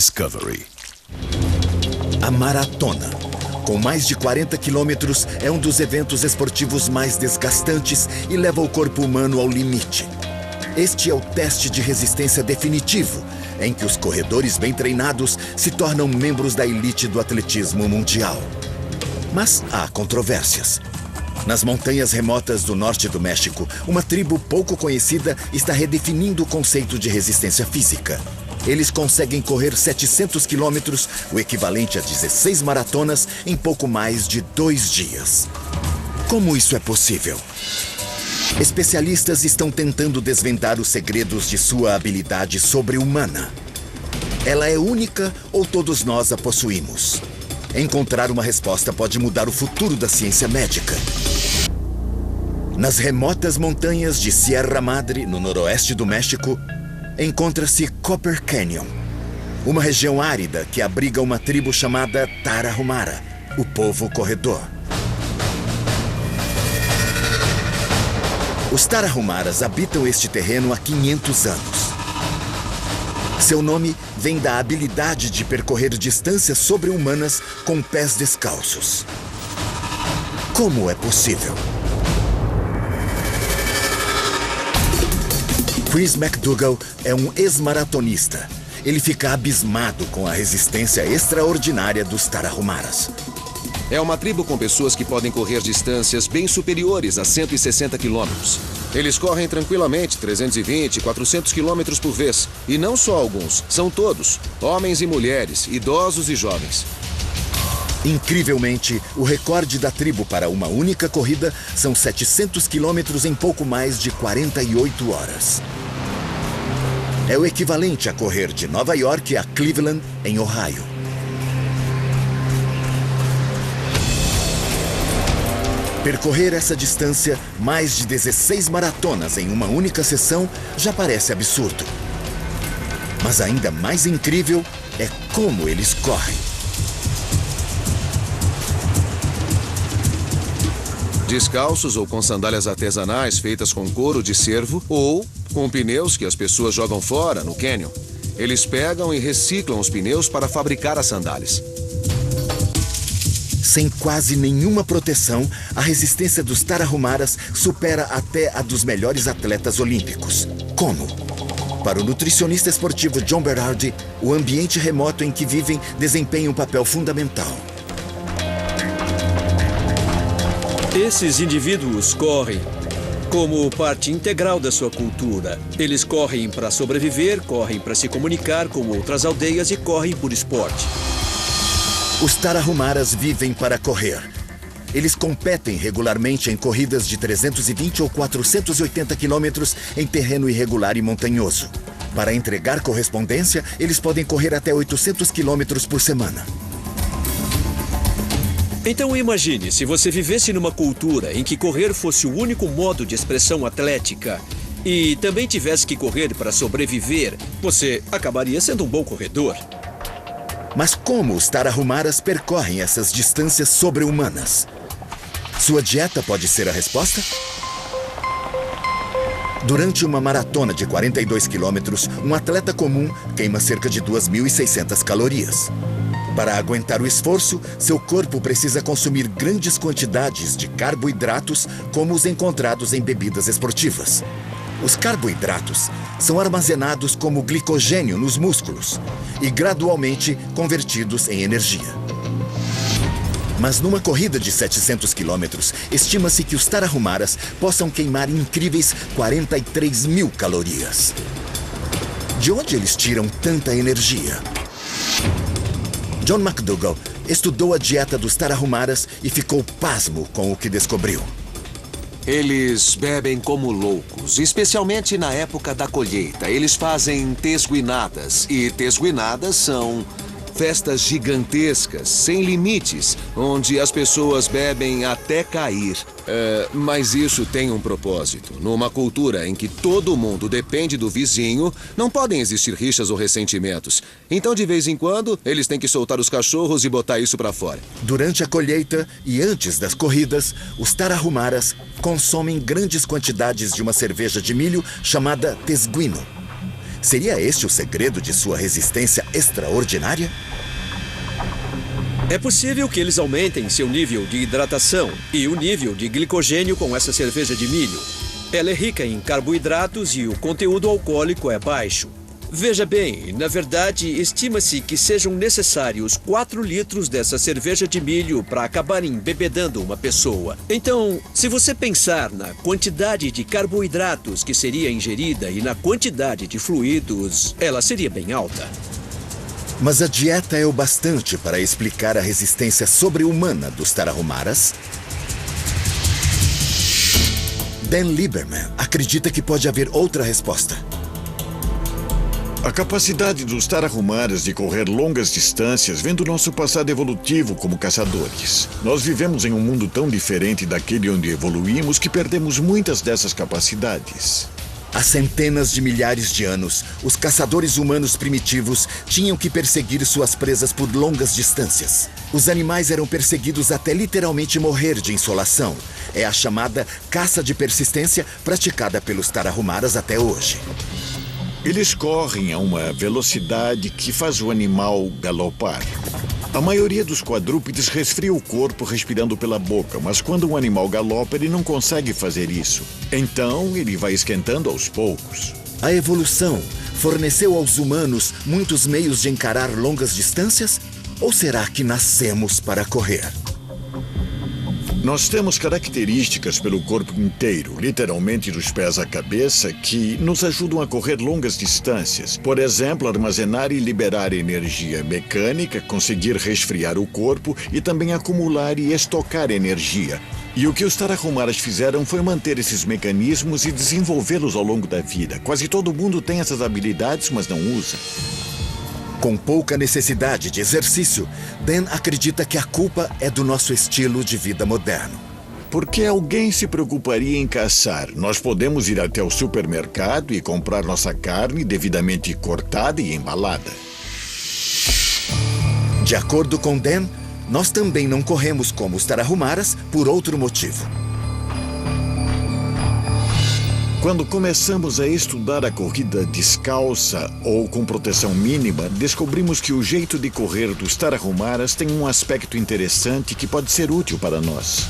Discovery. A maratona, com mais de 40 quilômetros, é um dos eventos esportivos mais desgastantes e leva o corpo humano ao limite. Este é o teste de resistência definitivo, em que os corredores bem treinados se tornam membros da elite do atletismo mundial. Mas há controvérsias. Nas montanhas remotas do norte do México, uma tribo pouco conhecida está redefinindo o conceito de resistência física. Eles conseguem correr 700 quilômetros, o equivalente a 16 maratonas, em pouco mais de 2 dias. Como isso é possível? Especialistas estão tentando desvendar os segredos de sua habilidade sobre-humana. Ela é única ou todos nós a possuímos? Encontrar uma resposta pode mudar o futuro da ciência médica. Nas remotas montanhas de Sierra Madre, no noroeste do México, encontra-se Copper Canyon, uma região árida que abriga uma tribo chamada Tarahumara, o povo corredor. Os Tarahumaras habitam este terreno há 500 anos. Seu nome vem da habilidade de percorrer distâncias sobre-humanas com pés descalços. Como é possível? Chris McDougall é um ex-maratonista. Ele fica abismado com a resistência extraordinária dos Tarahumaras. É uma tribo com pessoas que podem correr distâncias bem superiores a 160 quilômetros. Eles correm tranquilamente 320, 400 quilômetros por vez. E não só alguns, são todos. Homens e mulheres, idosos e jovens. Incrivelmente, o recorde da tribo para uma única corrida são 700 quilômetros em pouco mais de 48 horas. É o equivalente a correr de Nova York a Cleveland, em Ohio. Percorrer essa distância, mais de 16 maratonas em uma única sessão, já parece absurdo. Mas ainda mais incrível é como eles correm. Descalços ou com sandálias artesanais feitas com couro de cervo ou com pneus que as pessoas jogam fora no cânion. Eles pegam e reciclam os pneus para fabricar as sandálias. Sem quase nenhuma proteção, a resistência dos Tarahumaras supera até a dos melhores atletas olímpicos. Como? Para o nutricionista esportivo John Berardi, o ambiente remoto em que vivem desempenha um papel fundamental. Esses indivíduos correm como parte integral da sua cultura. Eles correm para sobreviver, correm para se comunicar com outras aldeias e correm por esporte. Os Tarahumaras vivem para correr. Eles competem regularmente em corridas de 320 ou 480 quilômetros em terreno irregular e montanhoso. Para entregar correspondência, eles podem correr até 800 quilômetros por semana. Então imagine se você vivesse numa cultura em que correr fosse o único modo de expressão atlética e também tivesse que correr para sobreviver, você acabaria sendo um bom corredor. Mas como os Tarahumaras percorrem essas distâncias sobre-humanas? Sua dieta pode ser a resposta? Durante uma maratona de 42 quilômetros, um atleta comum queima cerca de 2.600 calorias. Para aguentar o esforço, seu corpo precisa consumir grandes quantidades de carboidratos, como os encontrados em bebidas esportivas. Os carboidratos são armazenados como glicogênio nos músculos e gradualmente convertidos em energia. Mas numa corrida de 700 quilômetros, estima-se que os Tarahumaras possam queimar incríveis 43.000 calorias. De onde eles tiram tanta energia? John McDougall estudou a dieta dos Tarahumaras e ficou pasmo com o que descobriu. Eles bebem como loucos, especialmente na época da colheita. Eles fazem tesguinadas, e tesguinadas são festas gigantescas, sem limites, onde as pessoas bebem até cair. Mas isso tem um propósito. Numa cultura em que todo mundo depende do vizinho, não podem existir rixas ou ressentimentos. Então, de vez em quando, eles têm que soltar os cachorros e botar isso pra fora. Durante a colheita e antes das corridas, os Tarahumaras consomem grandes quantidades de uma cerveja de milho chamada tesguino. Seria este o segredo de sua resistência extraordinária? É possível que eles aumentem seu nível de hidratação e o nível de glicogênio com essa cerveja de milho. Ela é rica em carboidratos e o conteúdo alcoólico é baixo. Veja bem, na verdade, estima-se que sejam necessários 4 litros dessa cerveja de milho para acabar embebedando uma pessoa. Então, se você pensar na quantidade de carboidratos que seria ingerida e na quantidade de fluidos, ela seria bem alta. Mas a dieta é o bastante para explicar a resistência sobre-humana dos Tarahumaras? Dan Lieberman acredita que pode haver outra resposta. A capacidade dos Tarahumaras de correr longas distâncias vem do nosso passado evolutivo como caçadores. Nós vivemos em um mundo tão diferente daquele onde evoluímos que perdemos muitas dessas capacidades. Há centenas de milhares de anos, os caçadores humanos primitivos tinham que perseguir suas presas por longas distâncias. Os animais eram perseguidos até literalmente morrer de insolação. É a chamada caça de persistência praticada pelos Tarahumaras até hoje. Eles correm a uma velocidade que faz o animal galopar. A maioria dos quadrúpedes resfria o corpo respirando pela boca, mas quando um animal galopa, ele não consegue fazer isso. Então, ele vai esquentando aos poucos. A evolução forneceu aos humanos muitos meios de encarar longas distâncias? Ou será que nascemos para correr? Nós temos características pelo corpo inteiro, literalmente dos pés à cabeça, que nos ajudam a correr longas distâncias. Por exemplo, armazenar e liberar energia mecânica, conseguir resfriar o corpo e também acumular e estocar energia. E o que os Tarahumaras fizeram foi manter esses mecanismos e desenvolvê-los ao longo da vida. Quase todo mundo tem essas habilidades, mas não usa. Com pouca necessidade de exercício, Dan acredita que a culpa é do nosso estilo de vida moderno. Por que alguém se preocuparia em caçar? Nós podemos ir até o supermercado e comprar nossa carne devidamente cortada e embalada. De acordo com Dan, nós também não corremos como os Tarahumaras por outro motivo. Quando começamos a estudar a corrida descalça ou com proteção mínima, descobrimos que o jeito de correr dos Tarahumaras tem um aspecto interessante que pode ser útil para nós.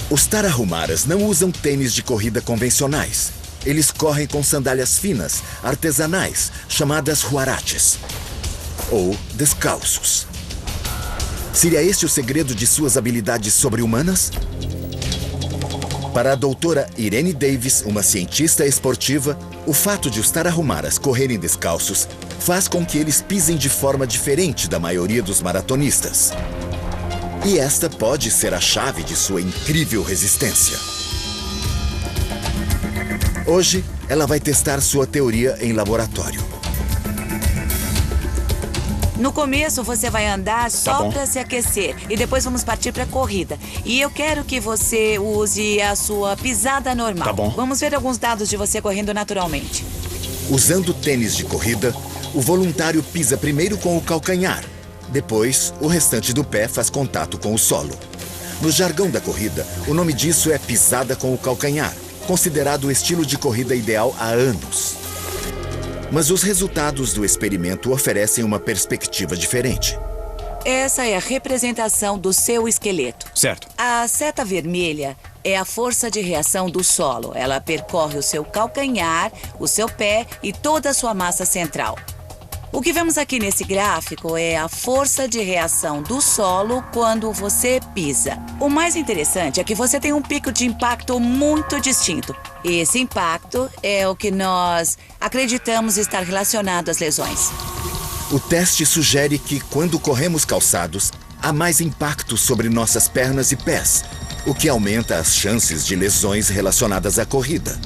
Os Tarahumaras não usam tênis de corrida convencionais. Eles correm com sandálias finas, artesanais, chamadas huaraches, ou descalços. Seria este o segredo de suas habilidades sobre-humanas? Para a doutora Irene Davis, uma cientista esportiva, o fato de os Tarahumaras correrem descalços faz com que eles pisem de forma diferente da maioria dos maratonistas. E esta pode ser a chave de sua incrível resistência. Hoje, ela vai testar sua teoria em laboratório. No começo, você vai andar só para se aquecer e depois vamos partir para a corrida. E eu quero que você use a sua pisada normal. Tá bom. Vamos ver alguns dados de você correndo naturalmente. Usando tênis de corrida, o voluntário pisa primeiro com o calcanhar. Depois, o restante do pé faz contato com o solo. No jargão da corrida, o nome disso é pisada com o calcanhar, considerado o estilo de corrida ideal há anos. Mas os resultados do experimento oferecem uma perspectiva diferente. Essa é a representação do seu esqueleto. Certo. A seta vermelha é a força de reação do solo. Ela percorre o seu calcanhar, o seu pé e toda a sua massa central. O que vemos aqui nesse gráfico é a força de reação do solo quando você pisa. O mais interessante é que você tem um pico de impacto muito distinto. Esse impacto é o que nós acreditamos estar relacionado às lesões. O teste sugere que, quando corremos calçados, há mais impacto sobre nossas pernas e pés, o que aumenta as chances de lesões relacionadas à corrida.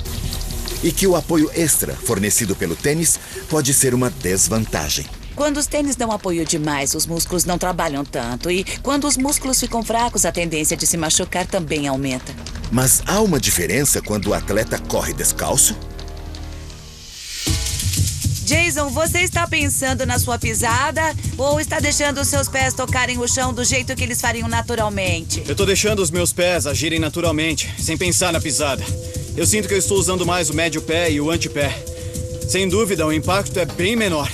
E que o apoio extra fornecido pelo tênis pode ser uma desvantagem. Quando os tênis dão apoio demais, os músculos não trabalham tanto. E quando os músculos ficam fracos, a tendência de se machucar também aumenta. Mas há uma diferença quando o atleta corre descalço? Jason, você está pensando na sua pisada ou está deixando os seus pés tocarem o chão do jeito que eles fariam naturalmente? Eu tô deixando os meus pés agirem naturalmente, sem pensar na pisada. Eu sinto que eu estou usando mais o médio pé e o antepé. Sem dúvida, o impacto é bem menor.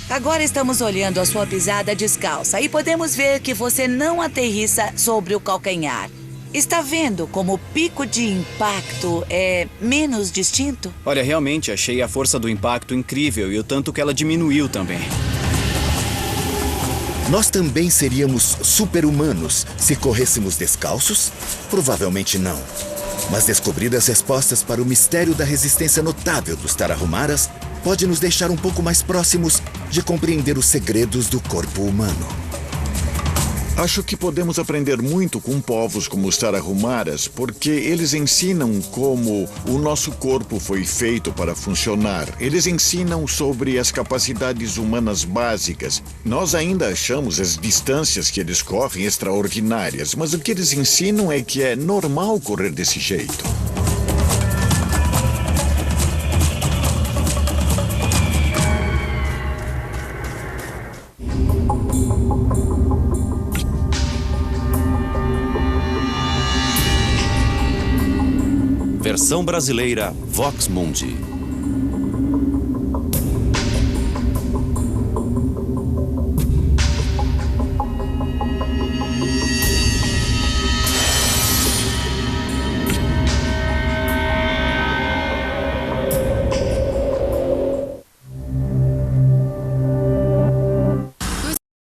Agora estamos olhando a sua pisada descalça e podemos ver que você não aterrissa sobre o calcanhar. Está vendo como o pico de impacto é menos distinto? Olha, realmente achei a força do impacto incrível e o tanto que ela diminuiu também. Nós também seríamos super-humanos se corrêssemos descalços? Provavelmente não. Mas descobrir as respostas para o mistério da resistência notável dos Tarahumaras pode nos deixar um pouco mais próximos de compreender os segredos do corpo humano. Acho que podemos aprender muito com povos como os Tarahumaras, porque eles ensinam como o nosso corpo foi feito para funcionar. Eles ensinam sobre as capacidades humanas básicas. Nós ainda achamos as distâncias que eles correm extraordinárias, mas o que eles ensinam é que é normal correr desse jeito. Versão brasileira Vox Mundi.